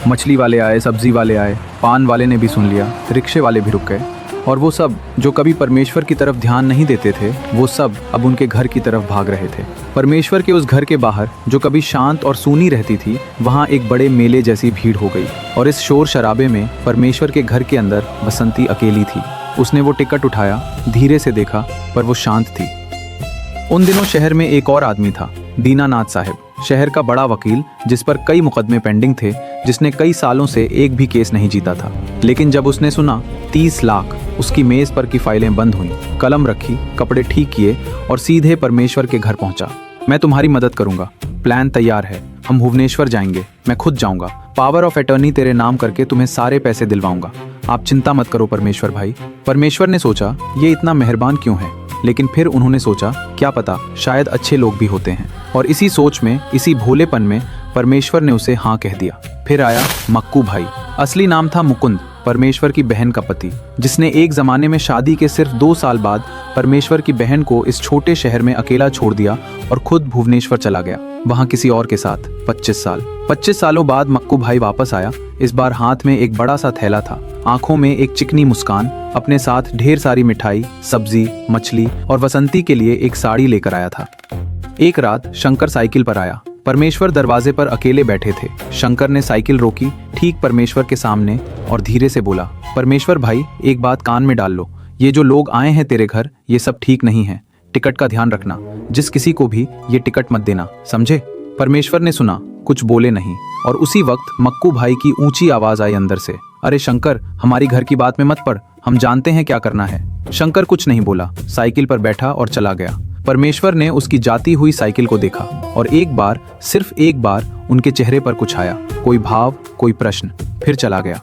मछली वाले आए, सब्जी वाले आए, पान वाले ने भी सुन लिया, रिक्शे वाले भी रुक गए। और वो सब जो कभी परमेश्वर की तरफ ध्यान नहीं देते थे, वो सब अब उनके घर की तरफ भाग रहे थे। परमेश्वर के उस घर के बाहर जो कभी शांत और सूनी रहती थी, वहाँ एक बड़े मेले जैसी भीड़ हो गई। और इस शोर शराबे में परमेश्वर के घर के अंदर बसंती अकेली थी। उसने वो टिकट उठाया, धीरे से देखा, पर वो शांत थी। उन दिनों शहर में एक और आदमी था, दीनानाथ साहब, शहर का बड़ा वकील, जिस पर कई मुकदमे पेंडिंग थे, जिसने कई सालों से एक भी केस नहीं जीता था। लेकिन जब उसने सुना 30 लाख, उसकी मेज पर की फाइलें बंद हुई, कलम रखी, कपड़े ठीक किए और सीधे परमेश्वर के घर पहुंचा। मैं तुम्हारी मदद करूंगा, प्लान तैयार है, हम भुवनेश्वर जाएंगे, मैं खुद जाऊंगा, पावर ऑफ अटर्नी तेरे नाम करके तुम्हें सारे पैसे दिलवाऊंगा, आप चिंता मत करो परमेश्वर भाई। परमेश्वर ने सोचा ये इतना मेहरबान क्यों है, लेकिन फिर उन्होंने सोचा क्या पता शायद अच्छे लोग भी होते हैं। और इसी सोच में, इसी भोलेपन में परमेश्वर ने उसे हाँ कह दिया। फिर आया मक्कू भाई, असली नाम था मुकुंद, परमेश्वर की बहन का पति, जिसने एक जमाने में शादी के सिर्फ 2 साल बाद परमेश्वर की बहन को इस छोटे शहर में अकेला छोड़ दिया और खुद भुवनेश्वर चला गया, वहाँ किसी और के साथ। 25 सालों बाद मक्कू भाई वापस आया। इस बार हाथ में एक बड़ा सा थैला था, आंखों में एक चिकनी मुस्कान, अपने साथ ढेर सारी मिठाई, सब्जी, मछली और वसंती के लिए एक साड़ी लेकर आया था। एक रात शंकर साइकिल पर आया। परमेश्वर दरवाजे पर अकेले बैठे थे। शंकर ने साइकिल रोकी ठीक परमेश्वर के सामने और धीरे से बोला, परमेश्वर भाई एक बात कान में डाल लो, ये जो लोग आए हैं तेरे घर, ये सब ठीक नहीं है, टिकट का ध्यान रखना, जिस किसी को भी ये टिकट मत देना, समझे। परमेश्वर ने सुना, कुछ बोले नहीं। और उसी वक्त मक्कू भाई की ऊंची आवाज आई अंदर से, अरे शंकर, हमारी घर की बात में मत पड़, हम जानते हैं क्या करना है। शंकर कुछ नहीं बोला, साइकिल पर बैठा और चला गया। परमेश्वर ने उसकी जाती हुई साइकिल को देखा और एक बार, सिर्फ एक बार, उनके चेहरे पर कुछ आया, कोई भाव, कोई प्रश्न, फिर चला गया।